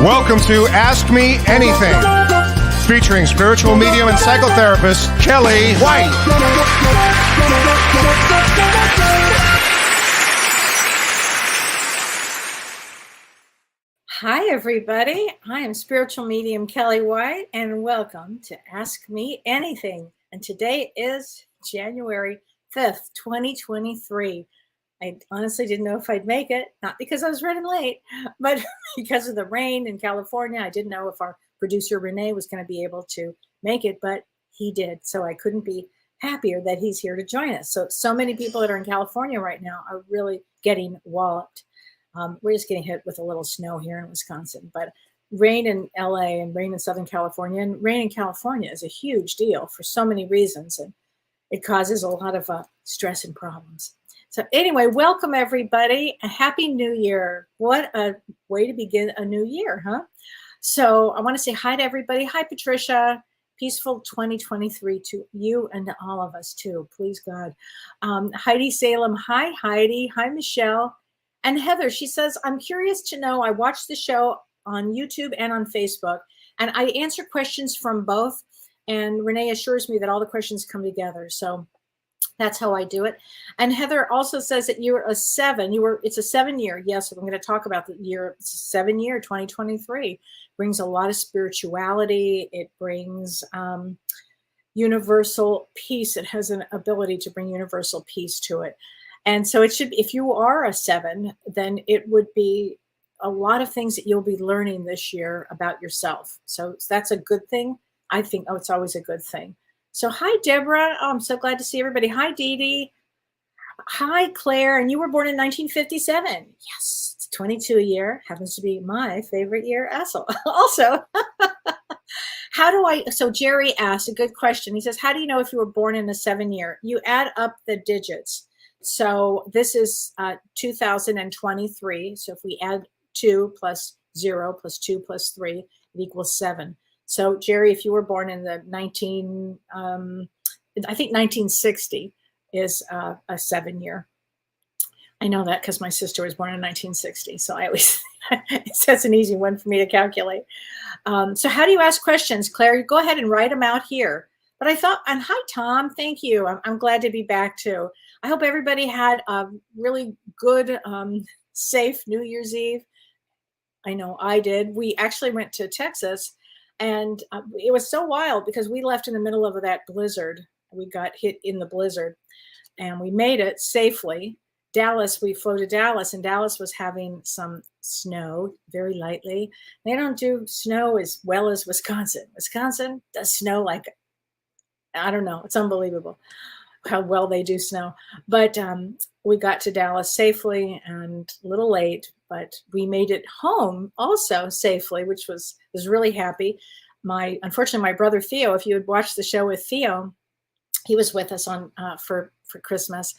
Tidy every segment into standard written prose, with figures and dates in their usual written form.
Welcome to Ask Me Anything, featuring spiritual medium and psychotherapist Kellee White. Hi, everybody. I am spiritual medium Kellee White, and welcome to Ask Me Anything. And today is January 5th, 2023. I honestly didn't know if I'd make it, not because I was running late, but because of the rain in California. I didn't know if our producer Renee was going to be able to make it, but he did. So I couldn't be happier that he's here to join us. So many people that are in California right now are really getting walloped. We're just getting hit with a little snow here in Wisconsin, but rain in LA and rain in Southern California, and rain in California is a huge deal for so many reasons, and it causes a lot of stress and problems. So anyway, welcome everybody. A happy new year. What a way to begin a new year, huh? So I want to say hi to everybody. Hi, Patricia. Peaceful 2023 to you and to all of us too. Please, God. Heidi Salem. Hi, Heidi. Hi, Michelle. And Heather, she says, I'm curious to know, I watched the show on YouTube and on Facebook, and I answer questions from both. And Renee assures me that all the questions come together. So that's how I do it. And Heather also says that you're a 7. It's a 7-year. Yes, I'm going to talk about the year. It's a 7-year, 2023. Brings a lot of spirituality. It brings universal peace. It has an ability to bring universal peace to it. And so it should, if you are a 7, then it would be a lot of things that you'll be learning this year about yourself. So that's a good thing. I think, it's always a good thing. So hi, Deborah. Oh, I'm so glad to see everybody. Hi, Dee Dee. Hi, Claire. And you were born in 1957. Yes, it's 22 a year. Happens to be my favorite year also. So Jerry asked a good question. He says, how do you know if you were born in a 7-year? You add up the digits. So this is 2023. So if we add 2 plus 0 plus 2 plus 3, it equals 7. So Jerry, if you were born in the 1960 is a 7-year. I know that because my sister was born in 1960. So I always, that's an easy one for me to calculate. So how do you ask questions, Claire? Go ahead and write them out here. But I thought, and hi, Tom, thank you. I'm glad to be back too. I hope everybody had a really good, safe New Year's Eve. I know I did. We actually went to Texas, and it was so wild because we left in the middle of that blizzard. We got hit in the blizzard, and we made it safely. We flew to Dallas, and Dallas was having some snow very lightly. They don't do snow as well as Wisconsin. Wisconsin does snow like, I don't know. It's unbelievable how well they do snow. But we got to Dallas safely and a little late, but we made it home also safely, which was really happy. Unfortunately, my brother Theo, if you had watched the show with Theo, he was with us on for Christmas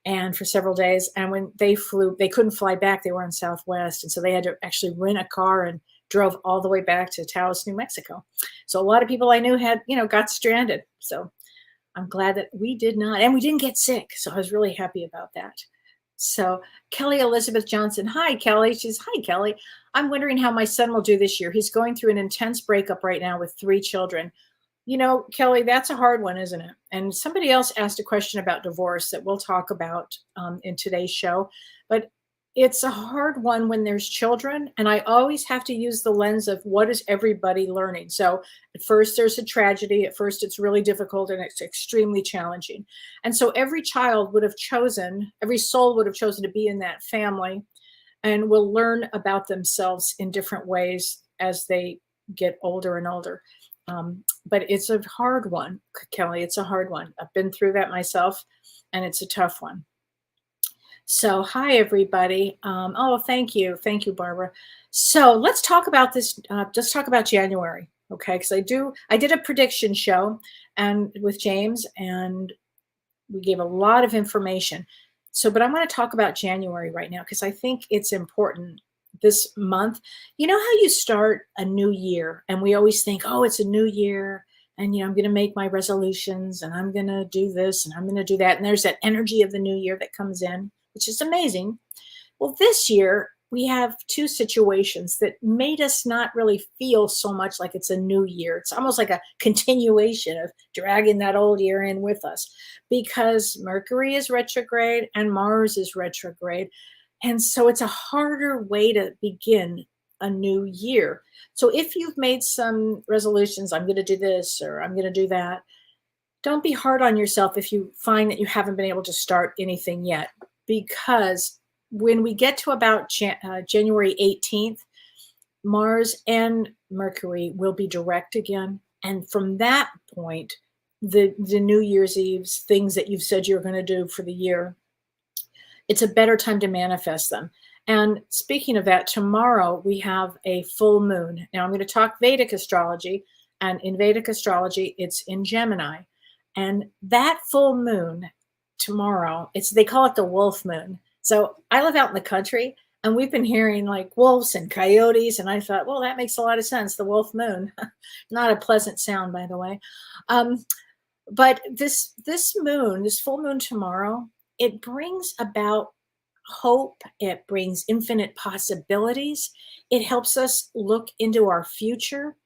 and for several days. And when they flew, they couldn't fly back. They were on Southwest. And so they had to actually rent a car and drove all the way back to Taos, New Mexico. So a lot of people I knew got stranded. So I'm glad that we did not, and we didn't get sick. So I was really happy about that. So Kelly Elizabeth Johnson. Hi, Kelly. She's, hi, Kelly. I'm wondering how my son will do this year. He's going through an intense breakup right now with 3 children. You know, Kelly, that's a hard one, isn't it? And somebody else asked a question about divorce that we'll talk about in today's show. But it's a hard one when there's children. And I always have to use the lens of what is everybody learning. So at first there's a tragedy. At first it's really difficult and it's extremely challenging. And so every soul would have chosen to be in that family and will learn about themselves in different ways as they get older and older. But it's a hard one, Kelly. It's a hard one. I've been through that myself, and it's a tough one. So hi, everybody. Thank you. Thank you, Barbara. So let's talk about this. Just talk about January. Okay. Because I did a prediction show and with James, and we gave a lot of information. So, but I want to talk about January right now, because I think it's important this month. You know how you start a new year and we always think, oh, it's a new year. And, I'm going to make my resolutions and I'm going to do this and I'm going to do that. And there's that energy of the new year that comes in, which is amazing. Well, this year we have two situations that made us not really feel so much like it's a new year. It's almost like a continuation of dragging that old year in with us, because Mercury is retrograde and Mars is retrograde. And so it's a harder way to begin a new year. So if you've made some resolutions, I'm going to do this or I'm going to do that, don't be hard on yourself if you find that you haven't been able to start anything yet, because when we get to about January 18th, Mars and Mercury will be direct again. And from that point, the New Year's Eve's things that you've said you're going to do for the year, it's a better time to manifest them. And speaking of that, tomorrow we have a full moon. Now I'm going to talk Vedic astrology, and in Vedic astrology, it's in Gemini. And that full moon tomorrow, they call it the wolf moon. So I live out in the country, and we've been hearing like wolves and coyotes. And I thought, well, that makes a lot of sense. The wolf moon, not a pleasant sound, by the way. But this moon, this full moon tomorrow, it brings about hope. It brings infinite possibilities. It helps us look into our future.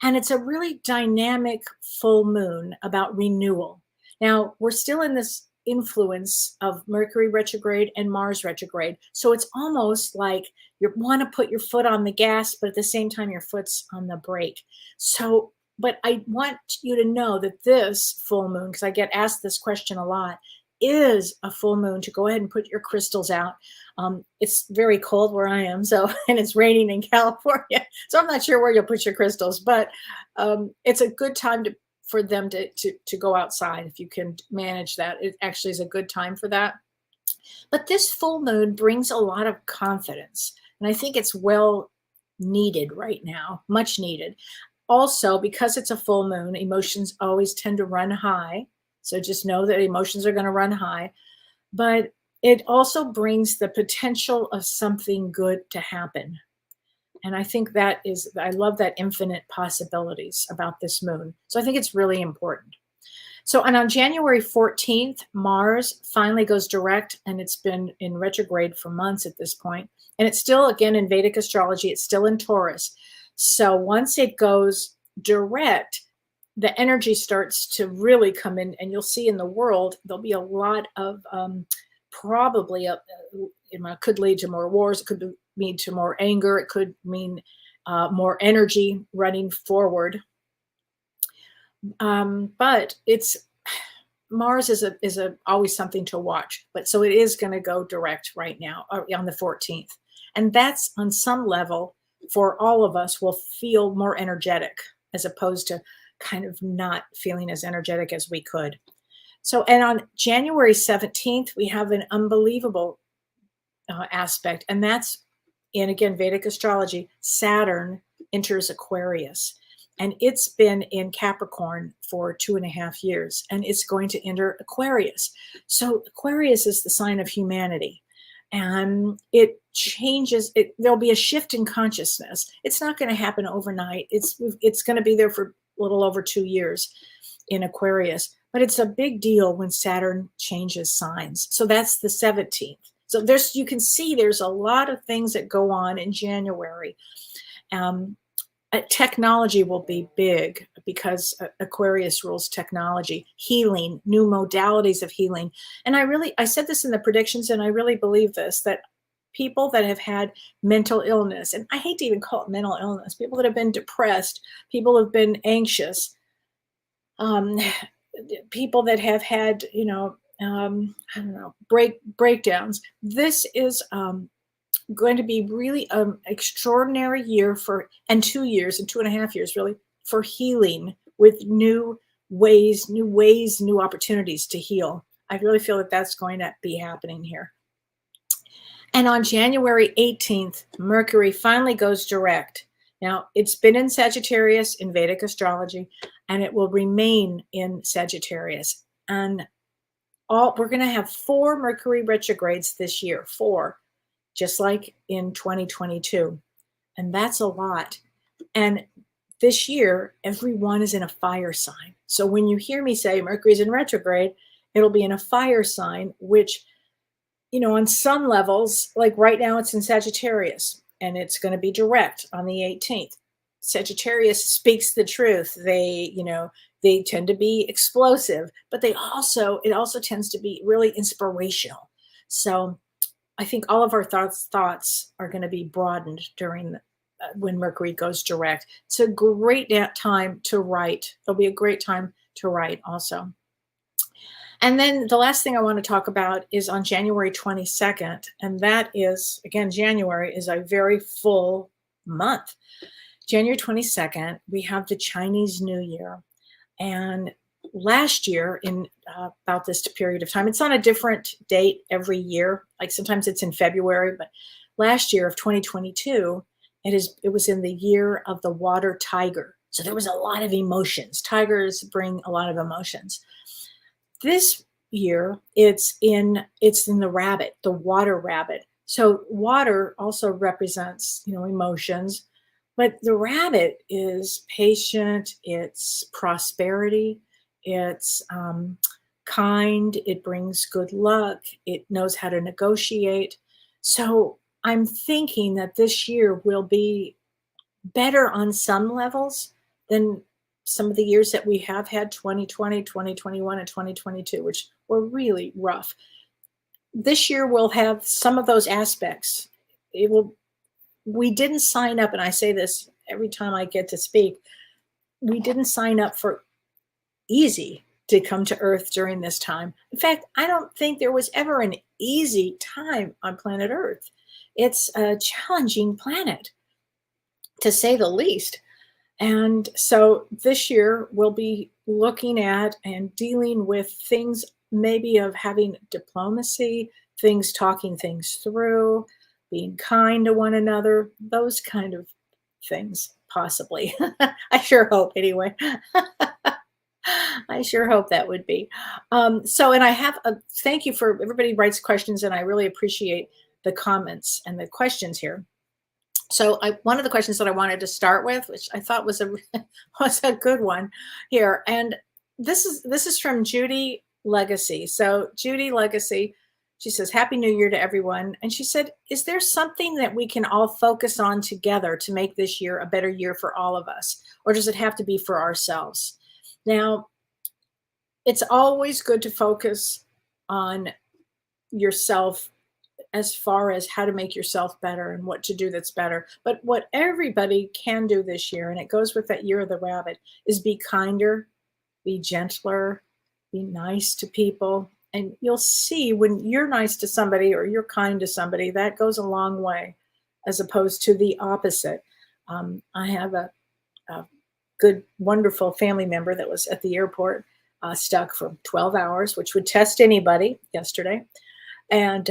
And it's a really dynamic full moon about renewal. Now, we're still in this influence of Mercury retrograde and Mars retrograde. So it's almost like you want to put your foot on the gas, but at the same time, your foot's on the brake. So, but I want you to know that this full moon, because I get asked this question a lot, is a full moon to go ahead and put your crystals out. It's very cold where I am, and it's raining in California, so I'm not sure where you'll put your crystals, but it's a good time for them to go outside if you can manage that. It actually is a good time for that. But this full moon brings a lot of confidence, and I think it's well needed right now, much needed. Also, because it's a full moon, emotions always tend to run high. So just know that emotions are going to run high, but it also brings the potential of something good to happen. And I think I love that infinite possibilities about this moon. So I think it's really important. So, and on January 14th, Mars finally goes direct, and it's been in retrograde for months at this point. And it's still, again, in Vedic astrology, it's still in Taurus. So once it goes direct, the energy starts to really come in, and you'll see in the world, there'll be a lot of probably, it could lead to more wars. It could lead to more anger. It could mean more energy running forward. But Mars is always something to watch. But so it is going to go direct right now on the 14th. And that's on some level for all of us will feel more energetic as opposed to kind of not feeling as energetic as we could. So, and on January 17th, we have an unbelievable aspect, and that's in, again, Vedic astrology, Saturn enters Aquarius, and it's been in Capricorn for 2.5 years, and it's going to enter Aquarius. So Aquarius is the sign of humanity, and it changes, there'll be a shift in consciousness. It's not going to happen overnight. It's going to be there for little over 2 years in Aquarius, but it's a big deal when Saturn changes signs. So that's the 17th. So you can see there's a lot of things that go on in January. Technology will be big because Aquarius rules technology, healing, new modalities of healing. And I said this in the predictions, and I really believe this, that people that have had mental illness, and I hate to even call it mental illness, people that have been depressed, people who have been anxious, people that have had, breakdowns. This is going to be really an extraordinary year and 2 years and 2.5 years really for healing with new ways, new opportunities to heal. I really feel that that's going to be happening here. And on January 18th, Mercury finally goes direct. Now, it's been in Sagittarius in Vedic astrology, and it will remain in Sagittarius. And we're going to have 4 Mercury retrogrades this year, 4, just like in 2022. And that's a lot. And this year, everyone is in a fire sign. So when you hear me say Mercury's in retrograde, it'll be in a fire sign, which on some levels, like right now it's in Sagittarius and it's going to be direct on the 18th. Sagittarius speaks the truth. They tend to be explosive, but it also tends to be really inspirational. So I think all of our thoughts are going to be broadened during when Mercury goes direct. It's a great time to write. It'll be a great time to write also. And then the last thing I want to talk about is on January 22nd. And that is, again, January is a very full month. January 22nd, we have the Chinese New Year. And last year, in about this period of time, it's on a different date every year. Like sometimes it's in February, but last year of 2022, it was in the year of the water tiger. So there was a lot of emotions. Tigers bring a lot of emotions. This year, it's in the rabbit, the water rabbit. So water also represents, emotions, but the rabbit is patient, it's prosperity, it's kind, it brings good luck, it knows how to negotiate. So I'm thinking that this year will be better on some levels than some of the years that we have had, 2020, 2021, and 2022, which were really rough. This year we'll have some of those aspects. We didn't sign up, and I say this every time I get to speak, we didn't sign up for easy to come to Earth during this time. In fact, I don't think there was ever an easy time on planet Earth. It's a challenging planet, to say the least. And so this year we'll be looking at and dealing with things maybe of having diplomacy, talking things through, being kind to one another, those kind of things, possibly. I sure hope anyway. I sure hope that would be. And I have a thank you for everybody who writes questions, and I really appreciate the comments and the questions here. So one of the questions that I wanted to start with, which I thought was a good one here, and this is from Judy Legacy. So Judy Legacy, she says, "Happy New Year to everyone." And she said, "Is there something that we can all focus on together to make this year a better year for all of us? Or does it have to be for ourselves?" Now, it's always good to focus on yourself as far as how to make yourself better and what to do that's better. But what everybody can do this year, and it goes with that year of the rabbit, is be kinder, be gentler, be nice to people. And you'll see when you're nice to somebody or you're kind to somebody, that goes a long way, as opposed to the opposite. I have a good, wonderful family member that was at the airport stuck for 12 hours, which would test anybody yesterday. And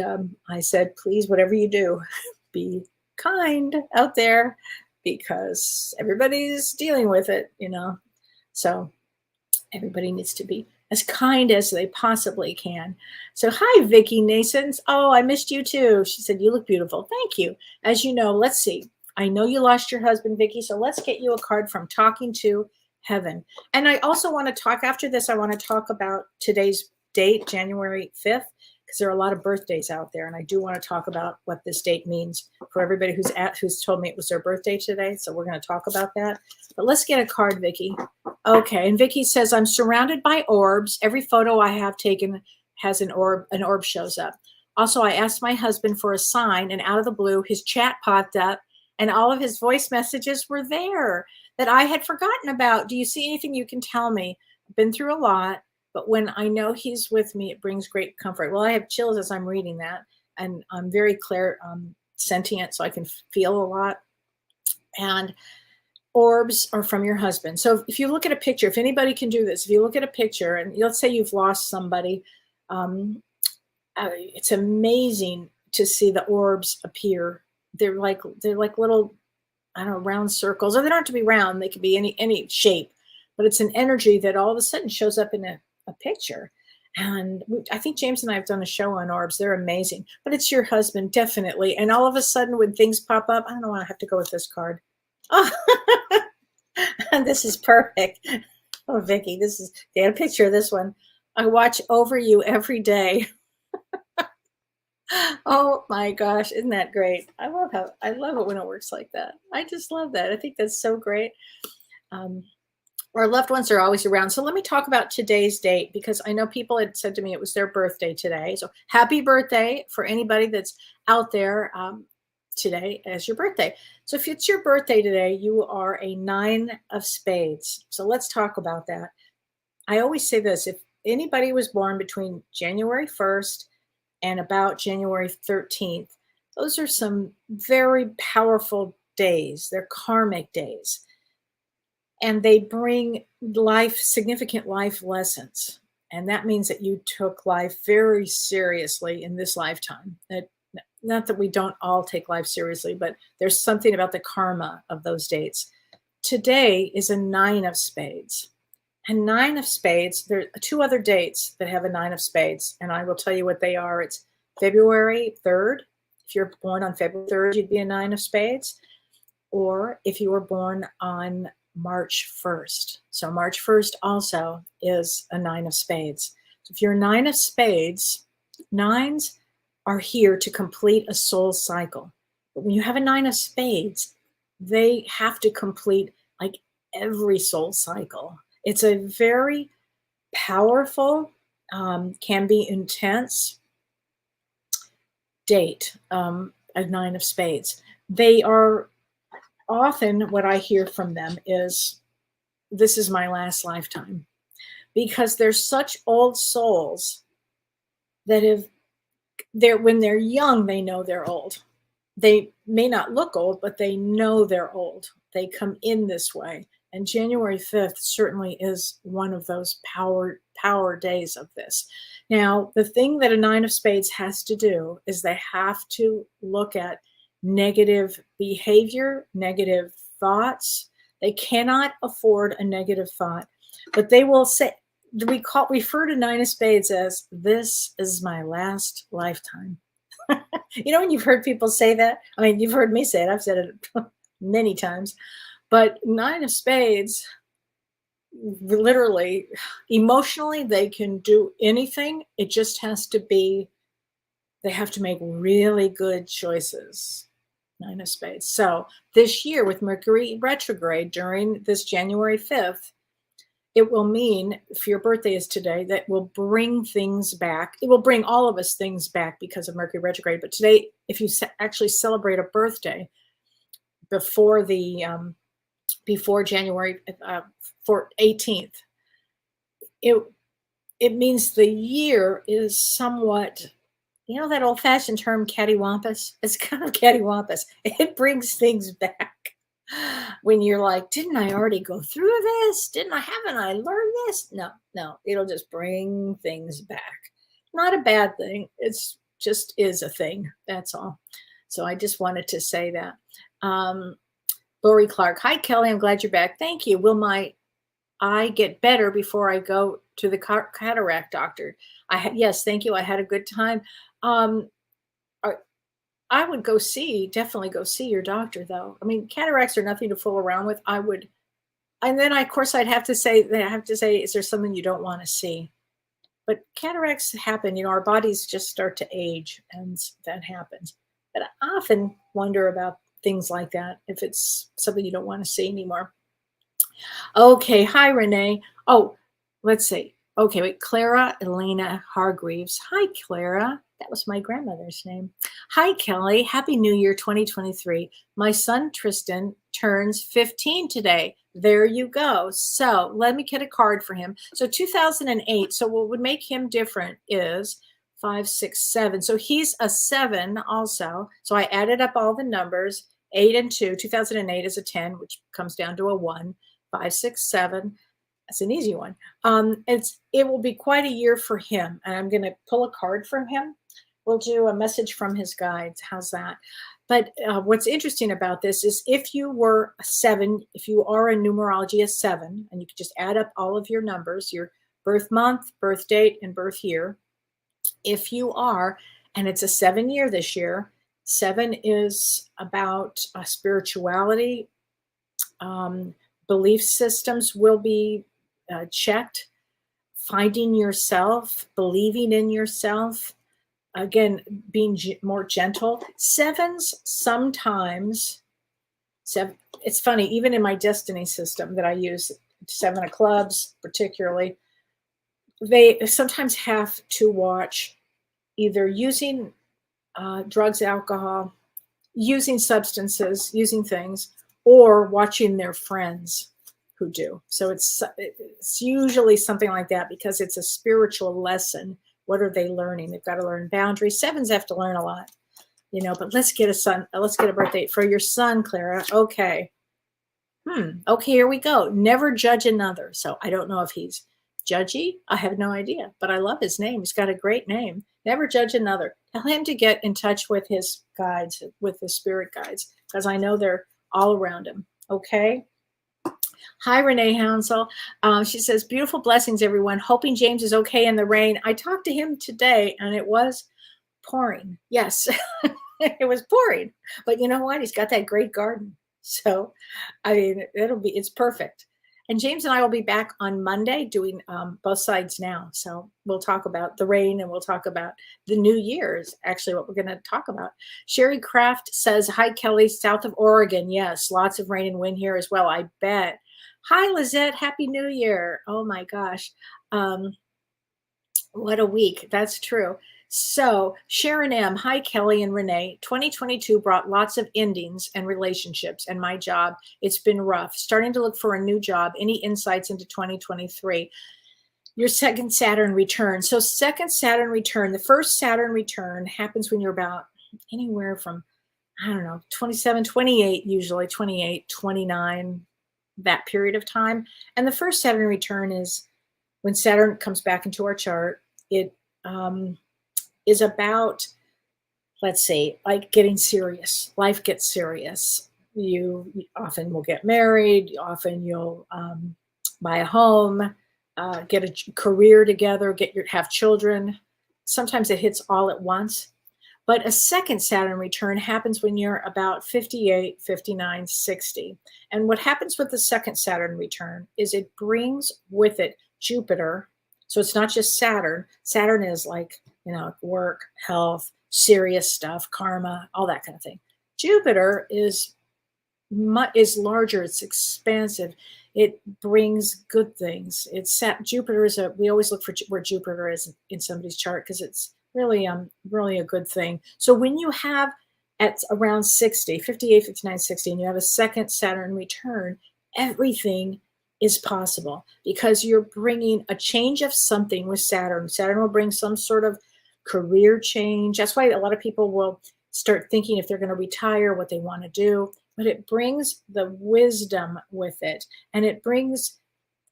I said, please, whatever you do, be kind out there because everybody's dealing with it, So everybody needs to be as kind as they possibly can. So hi, Vicki Nasons. Oh, I missed you too. She said, you look beautiful. Thank you. As you know, let's see. I know you lost your husband, Vicki, so let's get you a card from Talking to Heaven. And I also want to talk, after this, I want to talk about today's date, January 5th, because there are a lot of birthdays out there. And I do want to talk about what this date means for everybody who's told me it was their birthday today. So we're going to talk about that. But let's get a card, Vicki. Okay. And Vicki says, I'm surrounded by orbs. Every photo I have taken has an orb shows up. Also, I asked my husband for a sign, and out of the blue, his chat popped up and all of his voice messages were there that I had forgotten about. Do you see anything you can tell me? I've been through a lot, but when I know he's with me, it brings great comfort. Well, I have chills as I'm reading that, and I'm very clear, sentient, so I can feel a lot. And orbs are from your husband. So if you look at a picture, if anybody can do this, if you look at a picture, and let's say you've lost somebody, it's amazing to see the orbs appear. They're like little, I don't know, round circles, or they don't have to be round. They could be any shape, but it's an energy that all of a sudden shows up in a picture. And I think James and I have done a show on orbs. They're amazing, but it's your husband, definitely. And all of a sudden when things pop up, I don't know why I have to go with this card. Oh, this is perfect. Oh, Vicki, they had a picture of this one. I watch over you every day. Oh my gosh, isn't that great? I love it when it works like that. I just love that. I think that's so great. Um, our loved ones are always around. So let me talk about today's date because I know people had said to me it was their birthday today. So happy birthday for anybody that's out there today as your birthday. So if it's your birthday today, you are a 9 of spades. So let's talk about that. I always say this: if anybody was born between January 1st and about January 13th, those are some very powerful days. They're karmic days, and they bring significant life lessons. And that means that you took life very seriously in this lifetime. Not that we don't all take life seriously, but there's something about the karma of those dates. Today is a 9 of spades. And 9 of spades, there are 2 other dates that have a 9 of spades, and I will tell you what they are. It's February 3rd. If you're born on February 3rd, you'd be a 9 of spades. Or if you were born on March 1st. So March 1st also is a 9 of spades. So if you're a 9 of spades, nines are here to complete a soul cycle. But when you have a 9 of spades, they have to complete like every soul cycle. It's a very powerful, can be intense date, a 9 of spades. They are often, what I hear from them is, this is my last lifetime, because they're such old souls that when they're young, they know they're old. They may not look old, but they know they're old. They come in this way. And January 5th certainly is one of those power days of this. Now, the thing that a 9 of spades has to do is they have to look at negative behavior, negative thoughts. They cannot afford a negative thought, but they will say, refer to 9 of spades as, this is my last lifetime. You know, when you've heard people say that, I mean, you've heard me say it, I've said it many times, but 9 of spades, literally, emotionally, they can do anything. It just has to be, they have to make really good choices. 9 of spades. So this year with Mercury retrograde during this January 5th, it will mean, if your birthday is today, that will bring things back. It will bring all of us things back because of Mercury retrograde. But today, if you actually celebrate a birthday before before January 18th, it means the year is somewhat, you know, that old-fashioned term cattywampus? It's kind of cattywampus. It brings things back. When you're like, didn't I already go through this? Haven't I learned this? No, it'll just bring things back. Not a bad thing. It's just is a thing. That's all. So I just wanted to say that. Lori Clark. Hi, Kellee. I'm glad you're back. Thank you. Will my eye get better before I go to the cataract doctor? Yes, thank you. I had a good time. I would definitely go see your doctor, though. I mean, cataracts are nothing to fool around with. I would, and then of course I'd have to say, is there something you don't want to see? But cataracts happen, you know, our bodies just start to age, and that happens. But I often wonder about things like that, if it's something you don't want to see anymore. Okay, hi, Renee. Oh, let's see. Okay, wait, Clara Elena Hargreaves. Hi, Clara. That was my grandmother's name. Hi, Kellee. Happy New Year 2023. My son Tristan turns 15 today. There you go. So let me get a card for him. So 2008. So what would make him different is 5, 6, 7. So he's a 7 also. So I added up all the numbers. 8 and 2. 2008 is a 10, which comes down to a 1. 5, 6, 7. That's an easy one. It will be quite a year for him. And I'm going to pull a card from him. We'll do a message from his guides. How's that? But what's interesting about this is, if you were a 7, if you are in numerology a 7, and you could just add up all of your numbers, your birth month, birth date, and birth year. If you are, and it's a 7 year this year, 7 is about spirituality. Belief systems will be checked. Finding yourself, believing in yourself, again, being more gentle. Sevens sometimes, it's funny, even in my destiny system that I use, 7 of clubs particularly, they sometimes have to watch either using drugs, alcohol, using substances, using things, or watching their friends who do. So it's usually something like that because it's a spiritual lesson. What are they learning? They've got to learn boundaries. Sevens have to learn a lot, but let's get a birthday for your son, Clara. Okay. Okay, here we go. Never judge another. So I don't know if he's judgy. I have no idea, but I love his name. He's got a great name. Never judge another. Tell him to get in touch with his guides, with his spirit guides, because I know they're all around him. Okay. Hi, Renee Hounsel. She says, beautiful blessings, everyone. Hoping James is okay in the rain. I talked to him today and it was pouring. Yes, it was pouring. But you know what? He's got that great garden. So, I mean, it's perfect. And James and I will be back on Monday doing both sides now. So we'll talk about the rain and we'll talk about the new year is actually what we're going to talk about. Sherry Kraft says, hi, Kellee, south of Oregon. Yes, lots of rain and wind here as well, I bet. Hi, Lizette. Happy New Year. Oh, my gosh. What a week. That's true. So Sharon M. Hi, Kellee and Renee. 2022 brought lots of endings and relationships and my job. It's been rough. Starting to look for a new job. Any insights into 2023? Your second Saturn return. So second Saturn return, the first Saturn return happens when you're about anywhere from, I don't know, 27, 28, usually 28, 29, that period of time. And the first Saturn return is when Saturn comes back into our chart. It is about, let's say, like getting serious. Life gets serious. You often will get married. Often you'll buy a home, get a career together, have children. Sometimes it hits all at once. But a second Saturn return happens when you're about 58, 59, 60. And what happens with the second Saturn return is it brings with it Jupiter. So it's not just Saturn. Saturn is like, work, health, serious stuff, karma, all that kind of thing. Jupiter is larger. It's expansive. It brings good things. Jupiter we always look for where Jupiter is in somebody's chart because it's really a good thing. So when you have at around 60, 58, 59, 60, and you have a second Saturn return, everything is possible because you're bringing a change of something with Saturn. Saturn will bring some sort of career change. That's why a lot of people will start thinking if they're going to retire, what they want to do. But it brings the wisdom with it, and it brings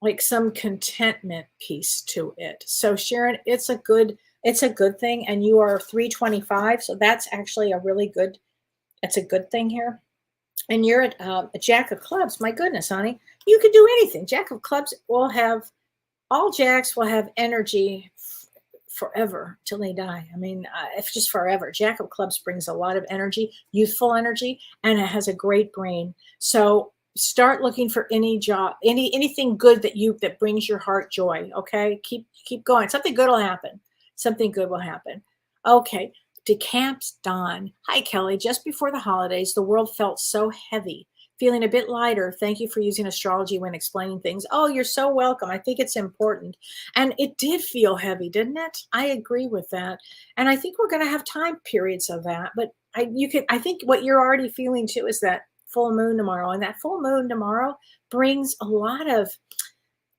like some contentment piece to it. So Sharon, it's a good thing. And you are 325. So that's actually it's a good thing here. And you're at a Jack of Clubs. My goodness, honey, you could do anything. Jack of Clubs all Jacks will have energy forever till they die. I mean, it's just forever. Jack of Clubs brings a lot of energy, youthful energy, and it has a great brain. So start looking for any job, anything good that brings your heart joy. Okay, keep going. Something good will happen. Something good will happen. Okay. DeCamps Dawn. Hi, Kellee. Just before the holidays, the world felt so heavy. Feeling a bit lighter. Thank you for using astrology when explaining things. Oh, you're so welcome. I think it's important. And it did feel heavy, didn't it? I agree with that. And I think we're going to have time periods of that. But I think what you're already feeling too is that full moon tomorrow. And that full moon tomorrow brings a lot of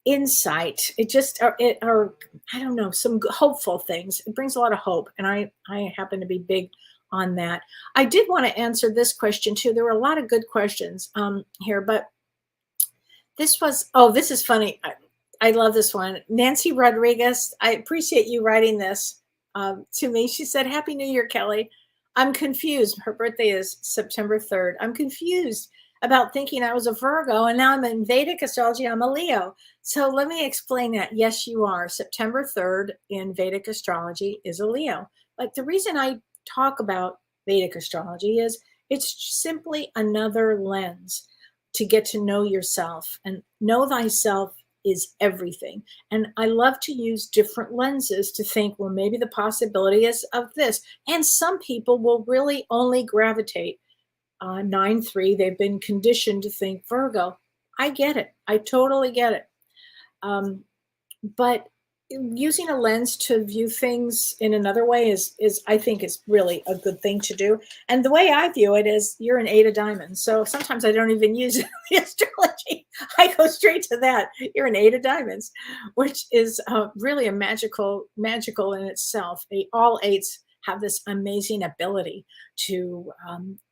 insight. I don't know, some hopeful things. It brings a lot of hope. And I happen to be big on that. I did want to answer this question too. There were a lot of good questions here, but this is funny. I love this one. Nancy Rodriguez, I appreciate you writing this to me. She said, Happy New Year, Kellee. I'm confused. Her birthday is September 3rd. I'm confused about thinking I was a Virgo, and now I'm in Vedic astrology. I'm a Leo. So let me explain that. Yes, you are. September 3rd in Vedic astrology is a Leo. Like the reason I talk about Vedic astrology is it's simply another lens to get to know yourself, and know thyself is everything. And I love to use different lenses to think, well, maybe the possibility is of this. And some people will really only gravitate 9-3. They've been conditioned to think Virgo. I get it. I totally get it. But using a lens to view things in another way is I think is really a good thing to do. And the way I view it is you're an 8 of diamonds. So sometimes I don't even use the astrology. I go straight to that. You're an 8 of diamonds, which is really a magical in itself. All 8s have this amazing ability to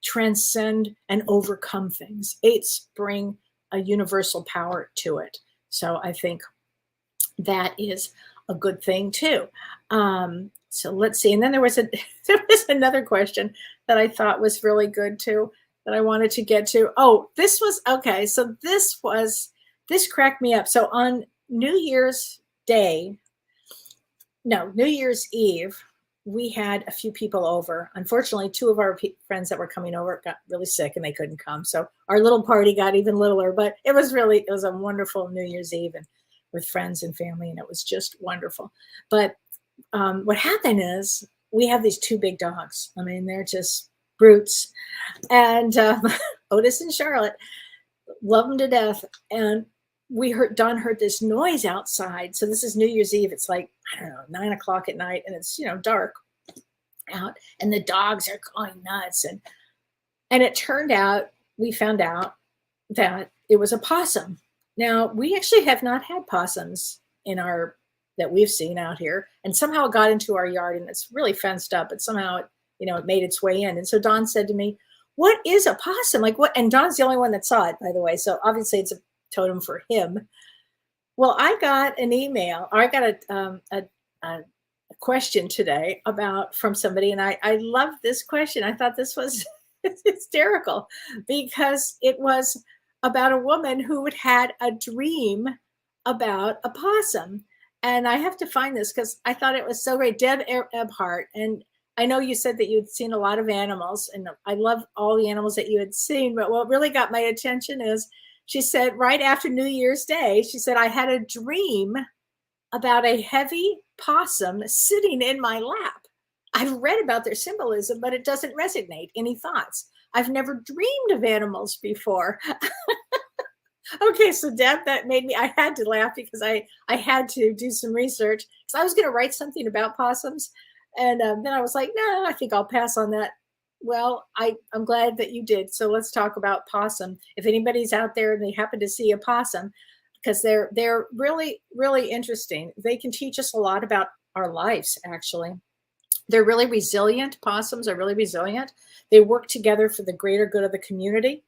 transcend and overcome things. 8s bring a universal power to it. So I think that is a good thing too. So let's see. And then there was another question that I thought was really good too, that I wanted to get to. Oh, this was okay. So this cracked me up. So on New Year's Eve, we had a few people over. Unfortunately, 2 of our friends that were coming over got really sick and they couldn't come. So our little party got even littler, but it was a wonderful New Year's Eve and with friends and family, and it was just wonderful. But what happened is we have these 2 big dogs. I mean, they're just brutes. And Otis and Charlotte love them to death. And Don heard this noise outside. So this is New Year's Eve. It's like, I don't know, 9 o'clock at night, and it's, dark out, and the dogs are going nuts. And it turned out, we found out that it was a possum. Now, we actually have not had possums that we've seen out here, and somehow it got into our yard, and it's really fenced up, but somehow it made its way in. And so Don said to me, "What is a possum? Like what?" And Don's the only one that saw it, by the way. So obviously it's a totem for him. Well, I got an email, or I got a question today from somebody, and I love this question. I thought this was hysterical because it was about a woman who had a dream about a possum. And I have to find this because I thought it was so great. Deb Ebhart. And I know you said that you had seen a lot of animals, and I love all the animals that you had seen. But what really got my attention is she said right after New Year's Day, she said, I had a dream about a heavy possum sitting in my lap. I've read about their symbolism, but it doesn't resonate. Any thoughts? I've never dreamed of animals before. Okay, so Deb, that made me, I had to laugh because I had to do some research. So I was going to write something about possums. And then I was like, no, I think I'll pass on that. Well, I'm glad that you did. So let's talk about possum. If anybody's out there and they happen to see a possum, because they're really, really interesting. They can teach us a lot about our lives, actually. They're really resilient. Possums are really resilient. They work together for the greater good of the community.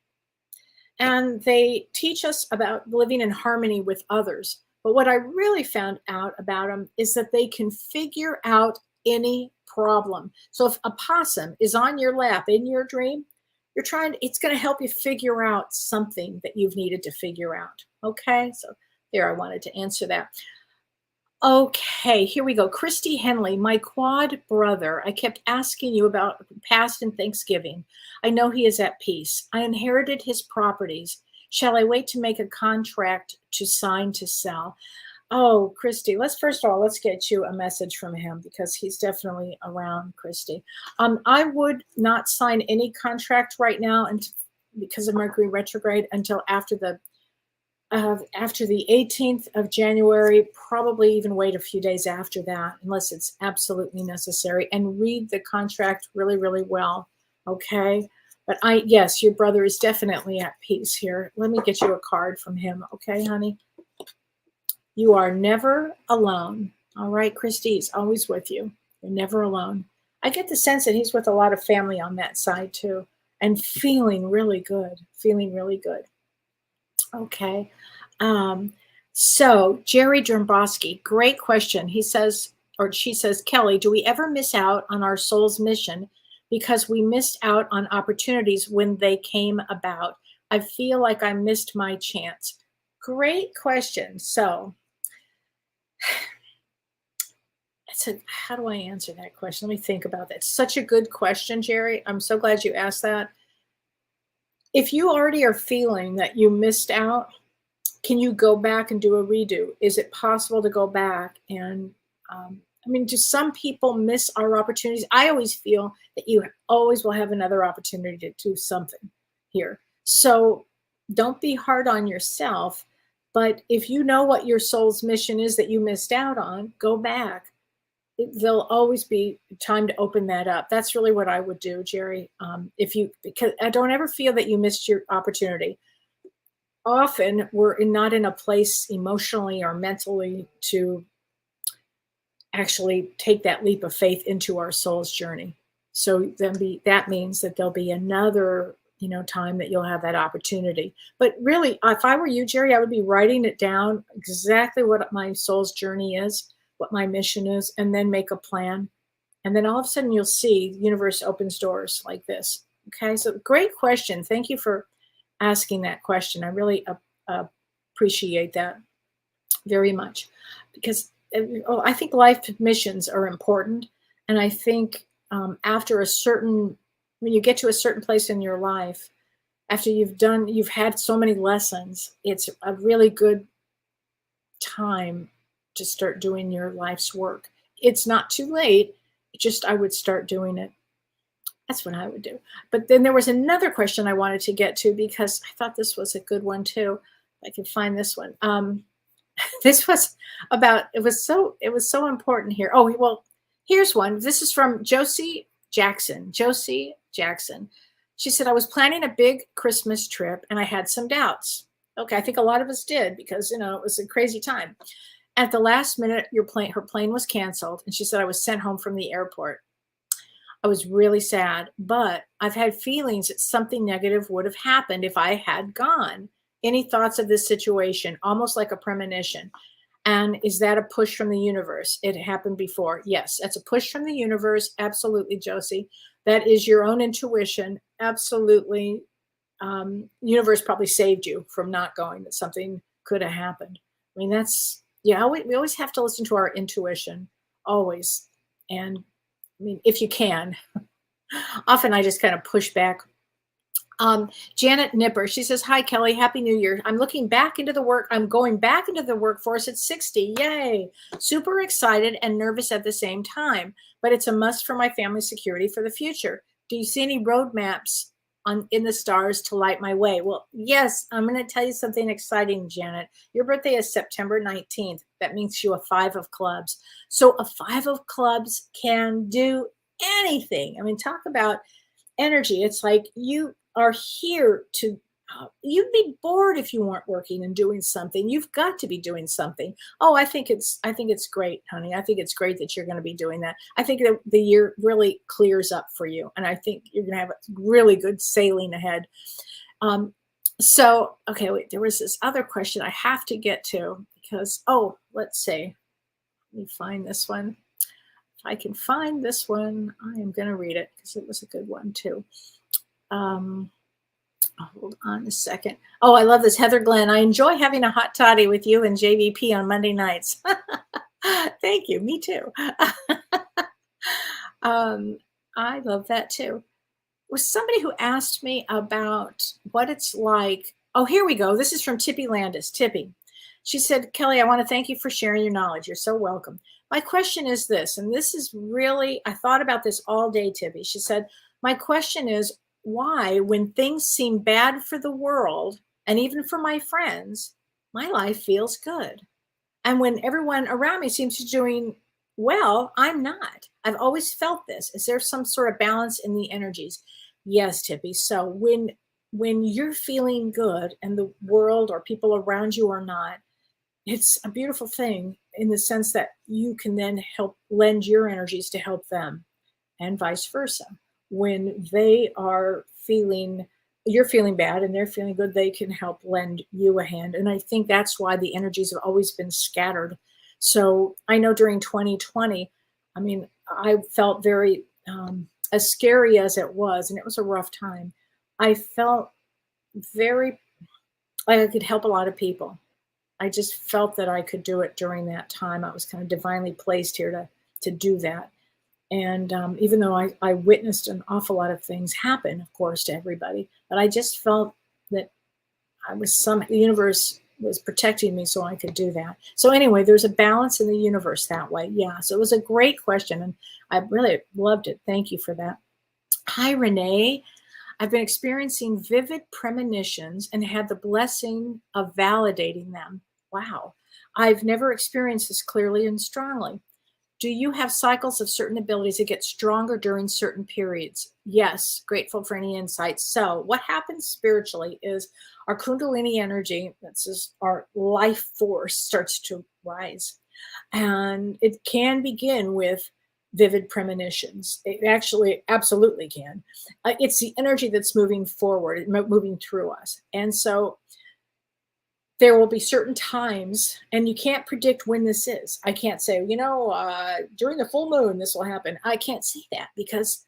And they teach us about living in harmony with others. But what I really found out about them is that they can figure out any problem. So if a possum is on your lap in your dream, it's going to help you figure out something that you've needed to figure out. Okay, so there, I wanted to answer that. Okay, here we go. Christy Henley, my quad brother. I kept asking you about past and Thanksgiving. I know he is at peace. I inherited his properties. Shall I wait to make a contract to sign to sell? Oh, Christy, first of all, let's get you a message from him because he's definitely around, Christy. I would not sign any contract right now because of Mercury retrograde until after the 18th of January, probably even wait a few days after that, unless it's absolutely necessary, and read the contract really, really well. Okay. But yes, your brother is definitely at peace here. Let me get you a card from him. Okay, honey. You are never alone. All right, Christy, he's always with you. You're never alone. I get the sense that he's with a lot of family on that side too, and feeling really good, Okay. So Jerry Dromboski, great question. He says, or she says, Kellee, do we ever miss out on our soul's mission because we missed out on opportunities when they came about? I feel like I missed my chance. Great question. So how do I answer that question? Let me think about that. Such a good question, Jerry. I'm so glad you asked that. If you already are feeling that you missed out, Can you go back and do a redo? Is it possible to go back? And I mean, just some people miss our opportunities. I always feel that you always will have another opportunity to do something here. So don't be hard on yourself. But if you know what your soul's mission is that you missed out on, go back. There'll always be time to open that up. That's really what I would do, Jerry. Because I don't ever feel that you missed your opportunity. Often we're not in a place emotionally or mentally to actually take that leap of faith into our soul's journey. So then that means that there'll be another, time that you'll have that opportunity. But really, if I were you, Jerry, I would be writing it down exactly what my soul's journey is, what my mission is, and then make a plan. And then all of a sudden you'll see the universe opens doors like this. Okay. So great question. Thank you for asking that question. I really appreciate that very much, because I think life missions are important. And I think when you get to a certain place in your life, after you've had so many lessons, it's a really good time to start doing your life's work. It's not too late. I would start doing it. That's what I would do. But then there was another question I wanted to get to, because I thought this was a good one too. I can find this one. This was about, it was so important here. Oh, well, here's one. This is from Josie Jackson. Josie Jackson. She said, I was planning a big Christmas trip and I had some doubts. Okay, I think a lot of us did, because, it was a crazy time. At the last minute, her plane was canceled. And she said, I was sent home from the airport. I was really sad, but I've had feelings that something negative would have happened if I had gone. Any thoughts of this situation? Almost like a premonition. And is that a push from the universe? It happened before. Yes, that's a push from the universe. Absolutely, Josie. That is your own intuition. Absolutely. Universe probably saved you from not going, that something could have happened. I mean, we always have to listen to our intuition, always. And I mean, if you can. Often I just kind of push back. Janet Nipper, she says, hi, Kelly, Happy New Year. I'm going back into the workforce at 60. Yay. Super excited and nervous at the same time, but it's a must for my family's security for the future. Do you see any roadmaps in the stars to light my way? Well, yes, I'm going to tell you something exciting, Janet. Your birthday is September 19th. That makes you a 5 of clubs. So a 5 of clubs can do anything. I mean, talk about energy. It's like you are here to, you'd be bored if you weren't working and doing something. You've got to be doing something. Oh, I think it's great, honey. I think it's great that you're going to be doing that. I think that the year really clears up for you. And I think you're going to have a really good sailing ahead. Okay, wait, there was this other question I have to get to because, let's see. Let me find this one. If I can find this one, I am going to read it because it was a good one too. Hold on a second. Oh, I love this. Heather Glenn. I enjoy having a hot toddy with you and JVP on Monday nights. Thank you. Me too. I love that too. It was somebody who asked me about what it's like. Oh, here we go. This is from Tippy Landis. Tippy. She said, Kelly, I want to thank you for sharing your knowledge. You're so welcome. My question is this, and this is really, I thought about this all day, Tippy. She said, my question is, why, when things seem bad for the world and even for my friends, my life feels good? And when everyone around me seems to be doing well, I'm not. I've always felt this. Is there some sort of balance in the energies? Yes, Tippy. So when you're feeling good and the world or people around you are not, it's a beautiful thing in the sense that you can then help lend your energies to help them and vice versa. When they are you're feeling bad and they're feeling good, they can help lend you a hand. And I think that's why the energies have always been scattered. So I know during 2020, I mean, I felt very, as scary as it was, and it was a rough time, I felt very like I could help a lot of people. I just felt that I could do it during that time. I was kind of divinely placed here to do that. And even though I witnessed an awful lot of things happen, of course, to everybody, but I just felt that the universe was protecting me so I could do that. So anyway, there's a balance in the universe that way. Yeah. So it was a great question, and I really loved it. Thank you for that. Hi, Renee. I've been experiencing vivid premonitions and had the blessing of validating them. Wow. I've never experienced this clearly and strongly. Do you have cycles of certain abilities that get stronger during certain periods? Yes, grateful for any insights. So, what happens spiritually is our Kundalini energy, that's just our life force, starts to rise. And it can begin with vivid premonitions. It actually absolutely can. It's the energy that's moving forward, moving through us. And so, there will be certain times, and you can't predict when this is. I can't say, during the full moon, this will happen. I can't say that because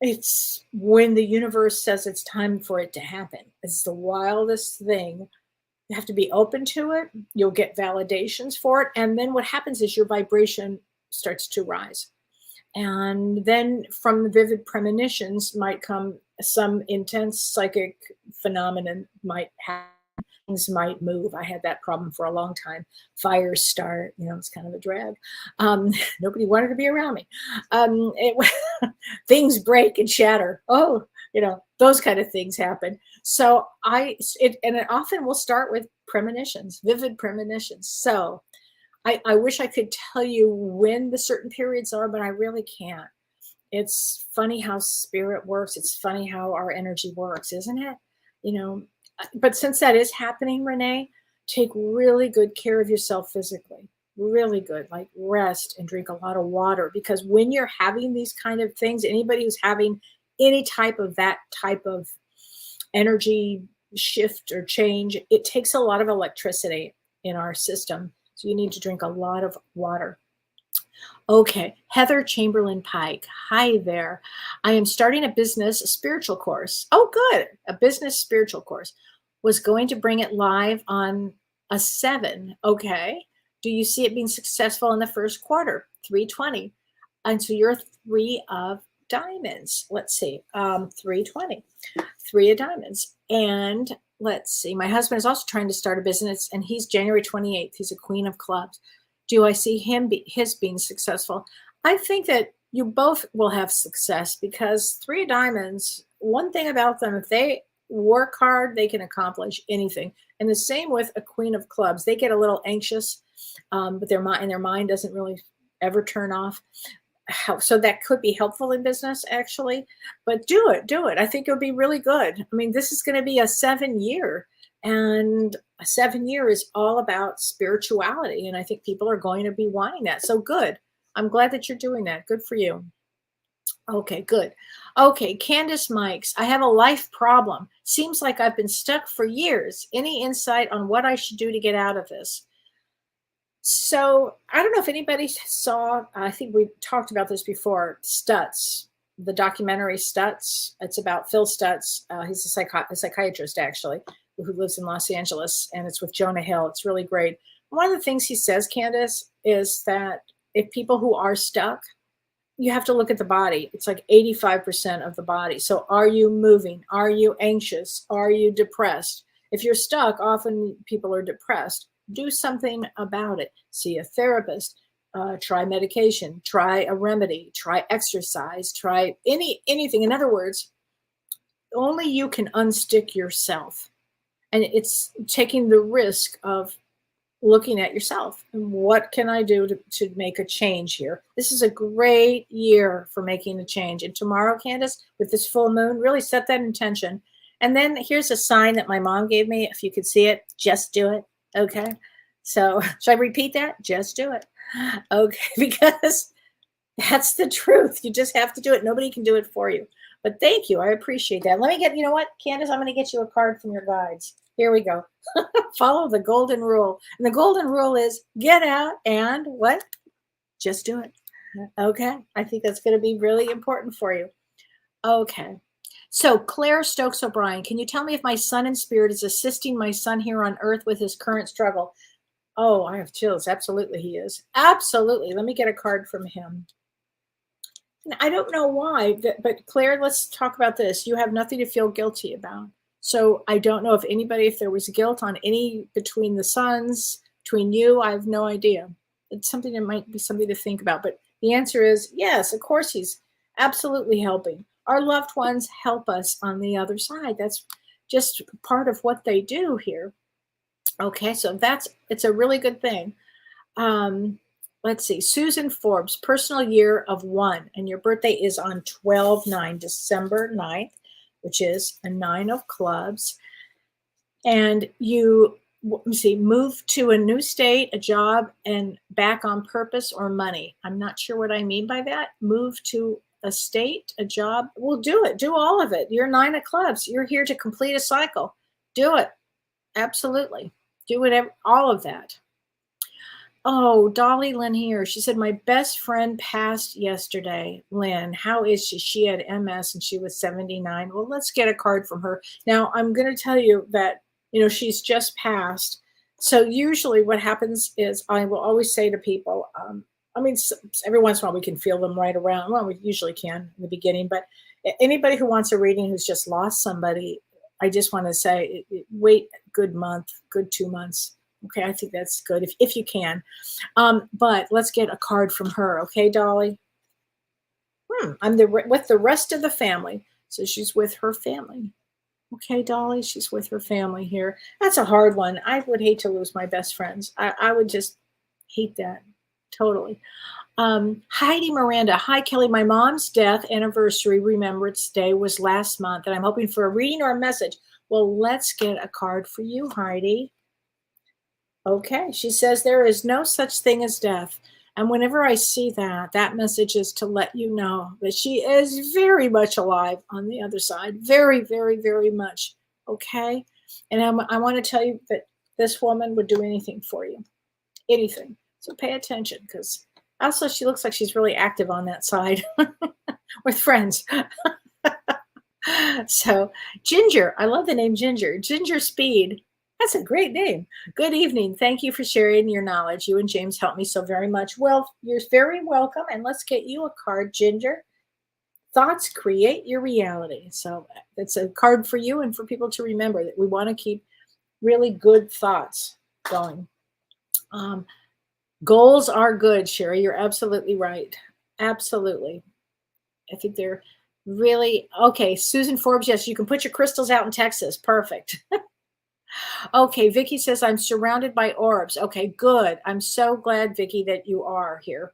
it's when the universe says it's time for it to happen. It's the wildest thing. You have to be open to it. You'll get validations for it. And then what happens is your vibration starts to rise. And then from the vivid premonitions might come some intense psychic phenomenon might happen. Things might move. I had that problem for a long time. Fires start, it's kind of a drag. Nobody wanted to be around me. Things break and shatter. Oh, those kind of things happen. So it often will start with premonitions, vivid premonitions. So I wish I could tell you when the certain periods are, but I really can't. It's funny how spirit works. It's funny how our energy works, isn't it? But since that is happening, Renee, take really good care of yourself physically. Really good, like rest and drink a lot of water. Because when you're having these kind of things, anybody who's having any type of that type of energy shift or change, it takes a lot of electricity in our system. So you need to drink a lot of water. Okay, Heather Chamberlain Pike. Hi there. I am starting a business spiritual course. Oh, good. A business spiritual course. Was going to bring it live on a 7. Okay. Do you see it being successful in the first quarter? 320. And so you're 3 of diamonds. Let's see. 320. 3 of diamonds. And let's see. My husband is also trying to start a business, and he's January 28th. He's a queen of clubs. Do I see his being successful? I think that you both will have success because 3 of diamonds, one thing about them, if they work hard, they can accomplish anything. And the same with a queen of clubs. They get a little anxious, but their mind doesn't really ever turn off. So that could be helpful in business, actually. But do it. I think it'll be really good. I mean, this is going to be a 7-year. And a 7-year is all about spirituality. And I think people are going to be wanting that. So good. I'm glad that you're doing that. Good for you. Okay, good. Okay, Candace Mikes. I have a life problem. Seems like I've been stuck for years. Any insight on what I should do to get out of this? So I don't know if anybody saw, I think we talked about this before, Stutz, the documentary Stutz. It's about Phil Stutz. He's a psychiatrist, actually, who lives in Los Angeles, and it's with Jonah Hill. It's really great. One of the things he says, Candace, is that if people who are stuck, you have to look at the body. It's like 85% of the body. So are you moving? Are you anxious? Are you depressed? If you're stuck, often people are depressed. Do something about it. See a therapist. Try medication. Try a remedy. Try exercise. Try anything. In other words, only you can unstick yourself. And it's taking the risk of looking at yourself. And what can I do to make a change here? This is a great year for making a change. And tomorrow, Candace, with this full moon, really set that intention. And then here's a sign that my mom gave me. If you could see it, just do it. Okay. So should I repeat that? Just do it. Okay. Because that's the truth. You just have to do it. Nobody can do it for you. But thank you. I appreciate that. Let me get, you know what, Candace, I'm going to get you a card from your guides. Here we go. Follow the golden rule. And the golden rule is get out and what? Just do it. Okay. I think that's going to be really important for you. Okay. So Claire Stokes O'Brien, can you tell me if my son in spirit is assisting my son here on earth with his current struggle? Oh, I have chills. Absolutely he is. Absolutely. Let me get a card from him. I don't know why, but Claire, let's talk about this. You have nothing to feel guilty about. So I don't know if there was guilt on any between the sons, between you. I have no idea. It's something that might be something to think about. But the answer is yes, of course he's absolutely helping. Our loved ones help us on the other side. That's just part of what they do here. Okay, so it's a really good thing. Um, let's see, Susan Forbes, personal year of 1, and your birthday is on 12/9, December 9th, which is a 9 of clubs. And you, let me see, move to a new state, a job, and back on purpose or money. I'm not sure what I mean by that. Move to a state, a job. Well, do it. Do all of it. You're 9 of clubs. You're here to complete a cycle. Do it. Absolutely. Do whatever, all of that. Oh, Dolly Lynn here. She said, my best friend passed yesterday. Lynn, how is she? She had MS and she was 79. Well, let's get a card from her. Now, I'm going to tell you that, she's just passed. So usually what happens is I will always say to people, every once in a while we can feel them right around. Well, we usually can in the beginning, but anybody who wants a reading who's just lost somebody, I just want to say, wait a good month, good 2 months. Okay, I think that's good if you can. But let's get a card from her. Okay, Dolly? I'm with the rest of the family. So she's with her family. Okay, Dolly, she's with her family here. That's a hard one. I would hate to lose my best friends. I would just hate that. Totally. Heidi Miranda. Hi, Kellee. My mom's death anniversary remembrance day was last month, and I'm hoping for a reading or a message. Well, let's get a card for you, Heidi. Okay, she says there is no such thing as death. And whenever I see that message is to let you know that she is very much alive on the other side. Very, very, very much. Okay? And I want to tell you that this woman would do anything for you. Anything. So pay attention, because also she looks like she's really active on that side with friends. So Ginger, I love the name Ginger. Ginger Speed. That's a great name. Good evening. Thank you for sharing your knowledge. You and James helped me so very much. Well, you're very welcome. And let's get you a card, Ginger. Thoughts create your reality. So it's a card for you and for people to remember that we want to keep really good thoughts going. Goals are good, Sherry. You're absolutely right. Absolutely. I think they're really okay. Susan Forbes, yes, you can put your crystals out in Texas. Perfect. Okay, Vicky says, I'm surrounded by orbs. Okay, good. I'm so glad, Vicky, that you are here.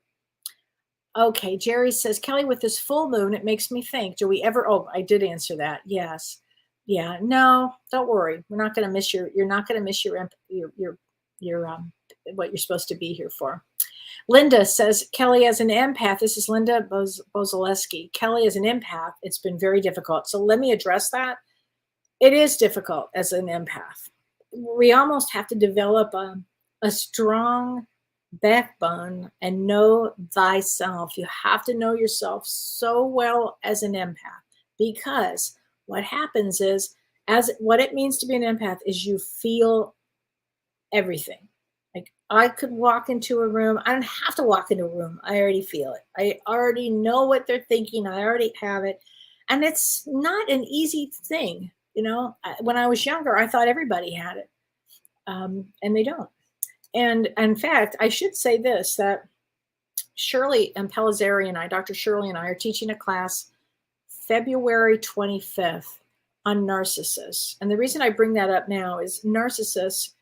Okay, Jerry says, Kellee, with this full moon, it makes me think, do we ever, oh, I did answer that. Yes. Yeah, no, don't worry. We're not going to miss you're not going to miss your what you're supposed to be here for. Linda says, Kellee, as an empath, this is Linda Bozaleski. Kellee, as an empath, it's been very difficult. So let me address that. It is difficult as an empath. We almost have to develop a strong backbone and know thyself. You have to know yourself so well as an empath, because what happens is, what it means to be an empath is you feel everything. Like, I could walk into a room. I don't have to walk into a room. I already feel it. I already know what they're thinking. I already have it. And it's not an easy thing. When I was younger, I thought everybody had it, and they don't. And in fact, I should say this, that Shirley and Pellizzari and I, Dr. Shirley and I, are teaching a class February 25th on narcissists. And the reason I bring that up now is narcissists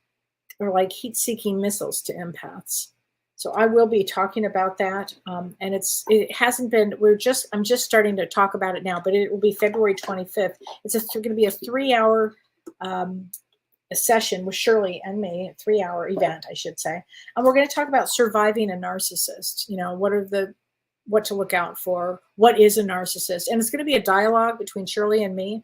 are like heat-seeking missiles to empaths. So I will be talking about that. And it hasn't been, I'm just starting to talk about it now, but it will be February 25th. It's going to be a 3-hour session with Shirley and me, a 3-hour event, I should say. And we're going to talk about surviving a narcissist. What to look out for, what is a narcissist. And it's going to be a dialogue between Shirley and me.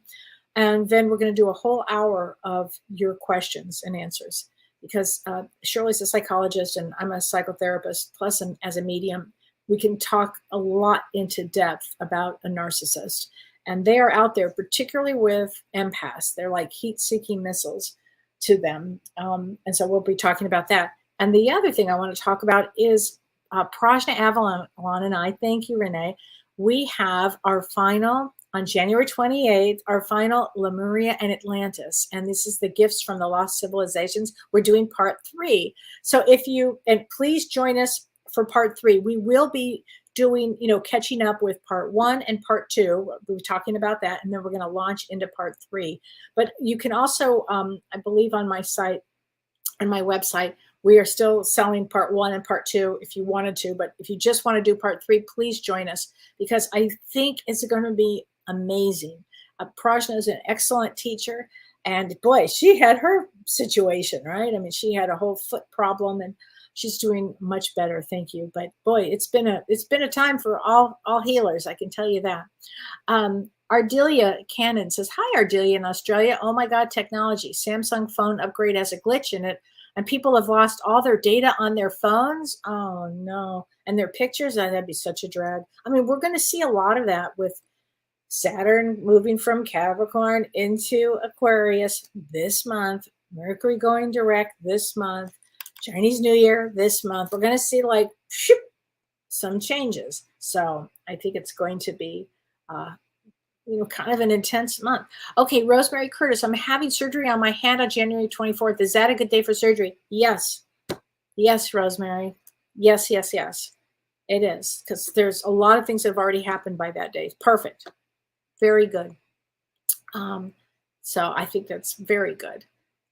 And then we're going to do a whole hour of your questions and answers. Because Shirley's a psychologist and I'm a psychotherapist, plus as a medium, we can talk a lot into depth about a narcissist. And they are out there, particularly with empaths. They're like heat-seeking missiles to them. And so we'll be talking about that. And the other thing I want to talk about is Prajna Avalon and I, thank you, Renee. We have our final On January 28th, our final Lemuria and Atlantis. And this is the gifts from the lost civilizations. We're doing part 3. So and please join us for part 3. We will be doing, catching up with part 1 and part 2. We'll be talking about that. And then we're going to launch into part 3. But you can also, I believe on my site, on my website, we are still selling part 1 and part 2 if you wanted to. But if you just want to do part 3, please join us, because I think it's going to be amazing. Prajna is an excellent teacher, and boy, she had her situation, right? I mean, she had a whole foot problem, and she's doing much better. Thank you. But boy, it's been a time for all healers. I can tell you that. Ardelia Cannon says, "Hi, Ardelia in Australia. Oh my God, technology! Samsung phone upgrade has a glitch in it, and people have lost all their data on their phones. Oh no, and their pictures. That'd be such a drag. I mean, we're going to see a lot of that with Saturn moving from Capricorn into Aquarius this month, Mercury going direct this month, Chinese New Year this month. We're going to see some changes. So I think it's going to be, kind of an intense month. Okay, Rosemary Curtis, I'm having surgery on my hand on January 24th. Is that a good day for surgery? Yes. Yes, Rosemary. Yes. It is, because there's a lot of things that have already happened by that day. Perfect. Very good. So I think that's very good.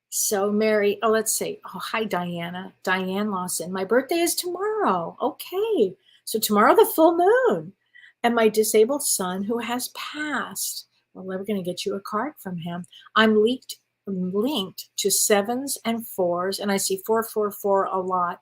So Mary, let's see. Oh, hi, Diana. Diane Lawson. My birthday is tomorrow. Okay. So tomorrow, the full moon. And my disabled son who has passed. Well, we're going to get you a card from him. I'm linked to 7s and 4s, and I see 444 a lot.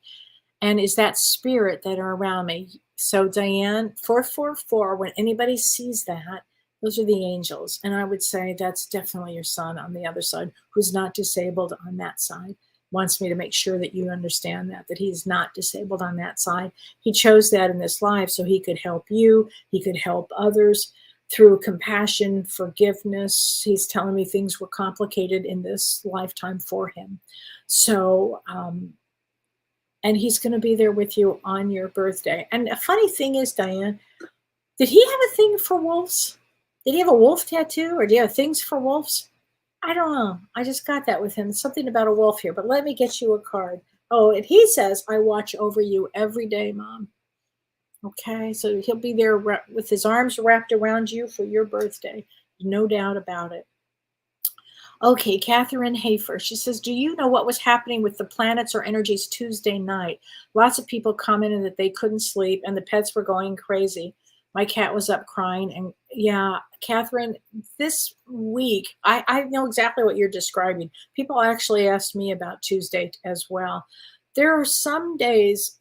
And is that spirit that are around me? So Diane, 444, when anybody sees that, those are the angels. And I would say that's definitely your son on the other side, who's not disabled on that side. Wants me to make sure that you understand that he's not disabled on that side. He chose that in this life so he could help you. He could help others through compassion, forgiveness. He's telling me things were complicated in this lifetime for him. So, and he's going to be there with you on your birthday. And a funny thing is, Diane, did he have a thing for wolves? Did he have a wolf tattoo, or do you have things for wolves? I don't know. I just got that with him. Something about a wolf here, but let me get you a card. Oh, and he says, I watch over you every day, Mom. Okay, so he'll be there with his arms wrapped around you for your birthday. No doubt about it. Okay, Catherine Hafer. She says, do you know what was happening with the planets or energies Tuesday night? Lots of people commented that they couldn't sleep and the pets were going crazy. My cat was up crying. And yeah, Catherine, this week, I know exactly what you're describing. People actually asked me about Tuesday as well. There are some days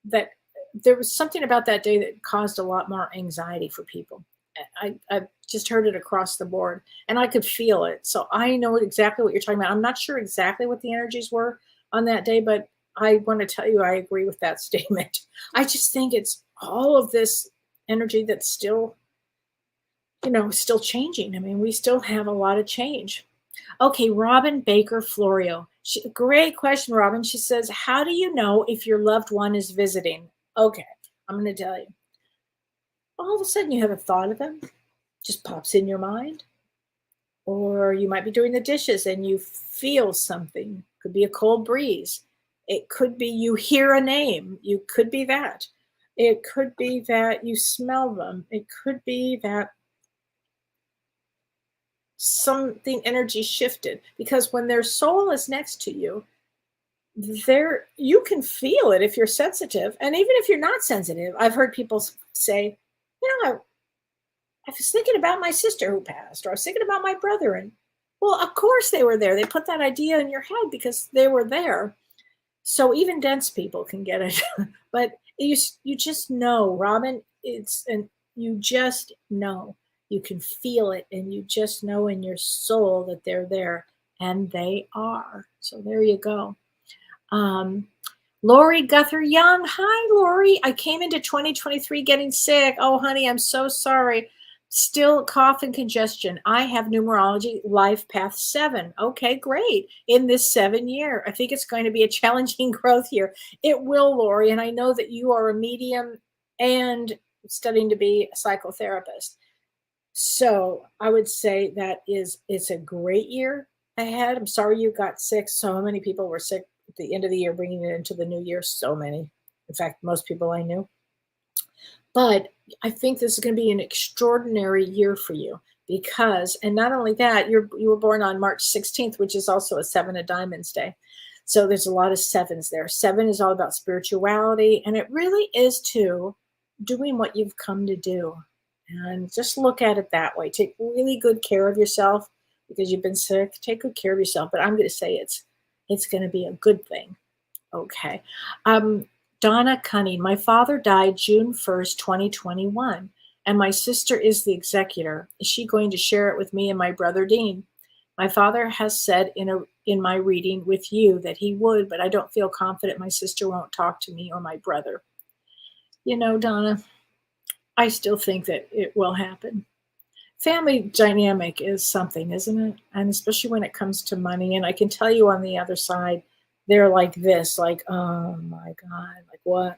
that there was something about that day that caused a lot more anxiety for people. I just heard it across the board and I could feel it. So I know exactly what you're talking about. I'm not sure exactly what the energies were on that day, but I want to tell you, I agree with that statement. I just think it's all of this energy that's still, still changing. I mean, we still have a lot of change. Okay, Robin Baker Florio. Great question, Robin. She says, how do you know if your loved one is visiting? Okay, I'm going to tell you. All of a sudden you have a thought of them, just pops in your mind. Or you might be doing the dishes and you feel something. Could be a cold breeze. It could be you hear a name. You could be that. It could be that you smell them. It could be that something energy shifted. Because when their soul is next to you, you can feel it if you're sensitive. And even if you're not sensitive, I've heard people say, I was thinking about my sister who passed, or I was thinking about my brother. And well, of course they were there. They put that idea in your head because they were there. So even dense people can get it. But you just know, Robin, you just know. You can feel it, and you just know in your soul that they're there, and they are. So there you go. Lori Guther Young. Hi, Lori. I came into 2023 getting sick. Oh, honey, I'm so sorry. Still cough and congestion. I have numerology life path 7. Okay, great. In this 7 year, I think it's going to be a challenging growth year. It will, Lori. And I know that you are a medium and studying to be a psychotherapist. So I would say it's a great year ahead. I'm sorry you got sick. So many people were sick at the end of the year, bringing it into the new year. So many. In fact, most people I knew. But I think this is going to be an extraordinary year for you because, and not only that, you were born on March 16th, which is also a 7 of Diamonds day. So there's a lot of sevens there. 7 is all about spirituality, and it really is too doing what you've come to do. And just look at it that way. Take really good care of yourself because you've been sick. Take good care of yourself. But I'm going to say it's going to be a good thing. Okay. Donna Cunning, my father died June 1st, 2021, and my sister is the executor. Is she going to share it with me and my brother Dean? My father has said in my reading with you that he would, but I don't feel confident my sister won't talk to me or my brother. You know, Donna, I still think that it will happen. Family dynamic is something, isn't it? And especially when it comes to money. And I can tell you on the other side, they're like this, like, oh my God, like what?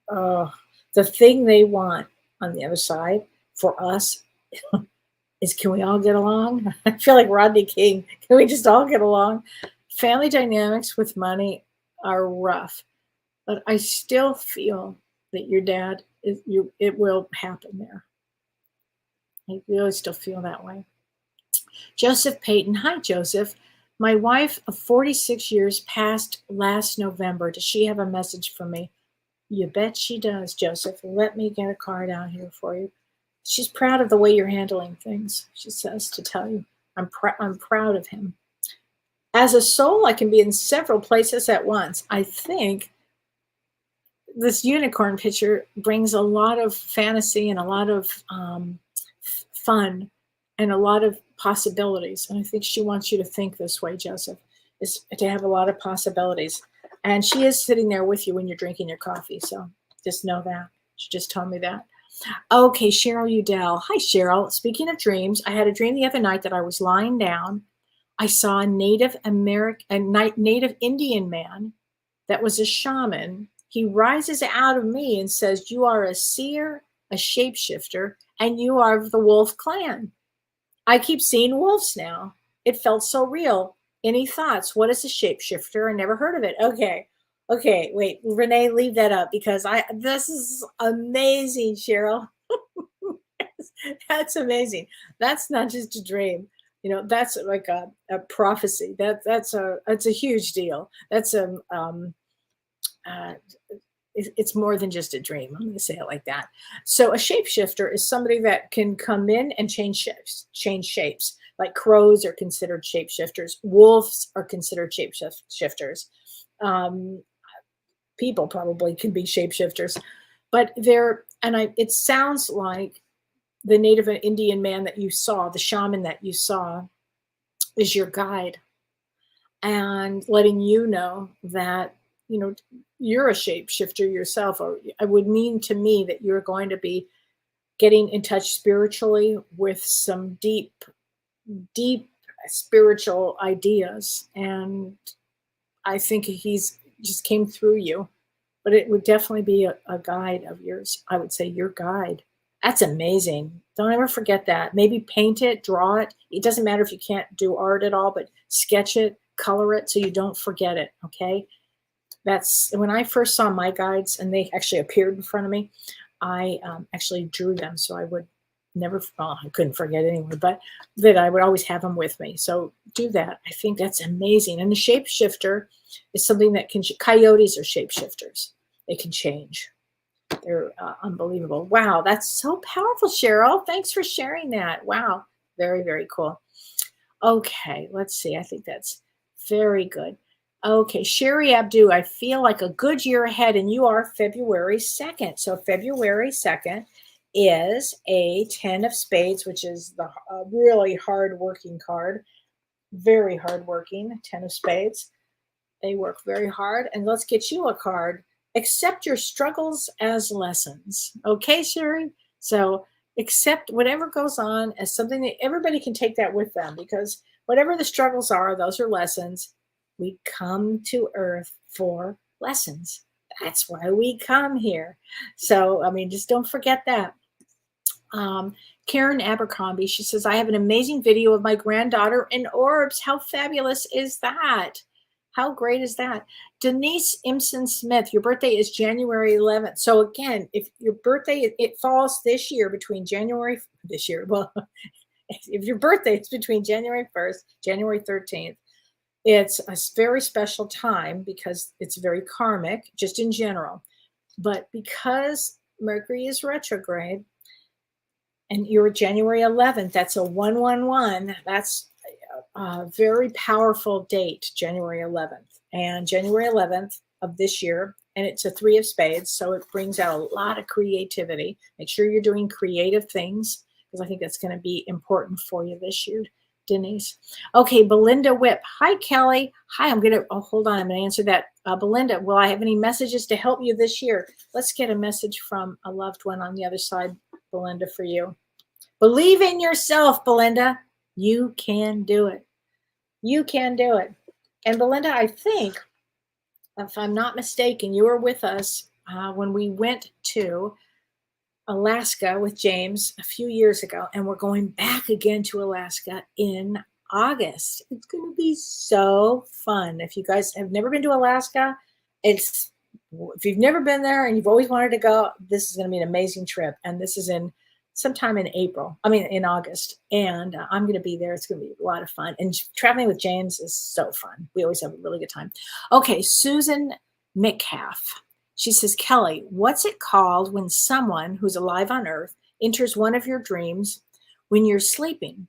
Oh, the thing they want on the other side for us is, can we all get along? I feel like Rodney King. Can we just all get along? Family dynamics with money are rough, but I still feel that your dad it will happen there. I really still feel that way. Joseph Payton. Hi, Joseph. My wife of 46 years passed last November. Does she have a message for me? You bet she does, Joseph. Let me get a card out here for you. She's proud of the way you're handling things, she says to tell you. I'm proud of him. As a soul, I can be in several places at once. I think this unicorn picture brings a lot of fantasy and a lot of fun and a lot of possibilities. And I think she wants you to think this way, Joseph, is to have a lot of possibilities. And she is sitting there with you when you're drinking your coffee. So just know that. She just told me that. Okay, Cheryl Udell. Hi, Cheryl. Speaking of dreams, I had a dream the other night that I was lying down. I saw a Native Indian man that was a shaman. He rises out of me and says, "You are a seer, a shapeshifter, and you are of the Wolf clan." I keep seeing wolves now. It felt so real. Any thoughts? What is a shapeshifter? I never heard of it. Okay, wait, Renee, leave that up because this is amazing, Cheryl. That's amazing. That's not just a dream. You know, that's like a prophecy. That's a huge deal. That's uh, it's more than just a dream. I'm going to say it like that. So a shapeshifter is somebody that can come in and change shapes. Like crows are considered shapeshifters. Wolves are considered shapeshifters. People probably can be shapeshifters, but it sounds like the Native Indian man that you saw, the shaman that you saw, is your guide and letting you know that, you know, you're a shapeshifter yourself, or it would mean to me that you're going to be getting in touch spiritually with some deep spiritual ideas. And I think he's just came through you, but it would definitely be a guide of yours. I would say your guide. That's amazing. Don't ever forget that. Maybe paint it, draw it. It doesn't matter if you can't do art at all, but sketch it, color it so you don't forget it. Okay. That's when I first saw my guides and they actually appeared in front of me. I actually drew them so I would never, well, I couldn't forget anyway, but that I would always have them with me. So do that. I think that's amazing. And the shapeshifter is something that can, coyotes are shapeshifters. They can change. They're unbelievable. Wow, that's so powerful, Cheryl. Thanks for sharing that. Wow, very, very cool. Okay, let's see. I think that's very good. Okay, Sherry Abdu, I feel like a good year ahead, and you are February 2nd. So February 2nd is a 10 of spades, which is the really hard-working card. Very hard-working, 10 of spades. They work very hard. And let's get you a card. Accept your struggles as lessons. Okay, Sherry? So accept whatever goes on as something that everybody can take that with them, because whatever the struggles are, those are lessons. We come to Earth for lessons. That's why we come here. So, I mean, just don't forget that. Karen Abercrombie, she says, I have an amazing video of my granddaughter in orbs. How fabulous is that? How great is that? Denise Imson Smith, your birthday is January 11th. So again, if your birthday, it falls this year between January, well, if your birthday is between January 1st, January 13th, it's a very special time because it's very karmic, just in general. But because Mercury is retrograde, and you're January 11th, that's a 111. That's a very powerful date, January 11th. And January 11th of this year, and it's a 3 of spades, so it brings out a lot of creativity. Make sure you're doing creative things, because I think that's going to be important for you this year, Denise. Okay, Belinda Whip. Hi, Kellee. Hi, hold on, I'm going to answer that. Belinda, will I have any messages to help you this year? Let's get a message from a loved one on the other side, Belinda, for you. Believe in yourself, Belinda. You can do it. You can do it. And Belinda, I think, if I'm not mistaken, you were with us when we went to Alaska with James a few years ago, and we're going back again to Alaska in August. It's going to be so fun. If you guys have never been to Alaska, if you've never been there and you've always wanted to go, this is going to be an amazing trip. And this is sometime in August. And I'm going to be there. It's going to be a lot of fun. And traveling with James is so fun. We always have a really good time. Okay, Susan McCaff. She says, Kellee, what's it called when someone who's alive on Earth enters one of your dreams when you're sleeping?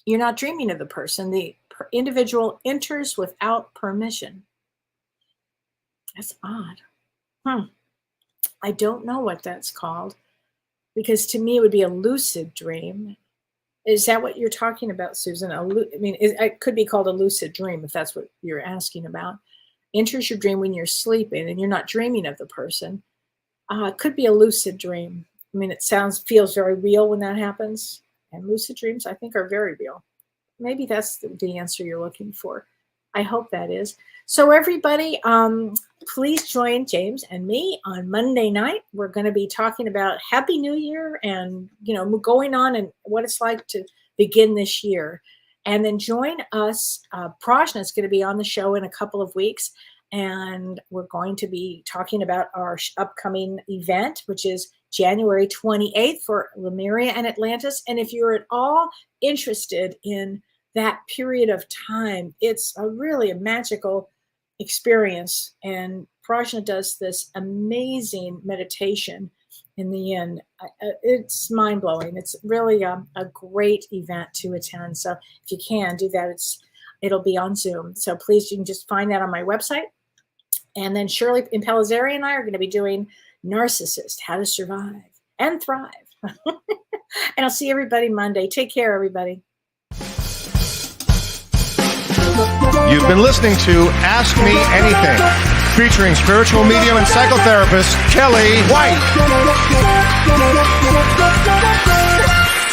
You're not dreaming of the person. The individual enters without permission. That's odd. I don't know what that's called, because to me it would be a lucid dream. Is that what you're talking about, Susan? It could be called a lucid dream if that's what you're asking about. Enters your dream when you're sleeping and you're not dreaming of the person. It could be a lucid dream. I mean, feels very real when that happens. And lucid dreams, I think, are very real. Maybe that's the answer you're looking for. I hope that is. So everybody, please join James and me on Monday night. We're going to be talking about Happy New Year and, going on and what it's like to begin this year. And then join us. Prajna is going to be on the show in a couple of weeks. And we're going to be talking about our upcoming event, which is January 28th for Lemuria and Atlantis. And if you're at all interested in that period of time, it's really a magical experience. And Prajna does this amazing meditation in the end. It's mind-blowing. It's really a great event to attend. So if you can do that, it'll be on Zoom. So please, you can just find that on my website. And then Shirley Impellizzeri and I are going to be doing Narcissist, How to Survive and Thrive. And I'll see everybody Monday. Take care, everybody. You've been listening to Ask Me Anything, featuring spiritual medium and psychotherapist Kellee White.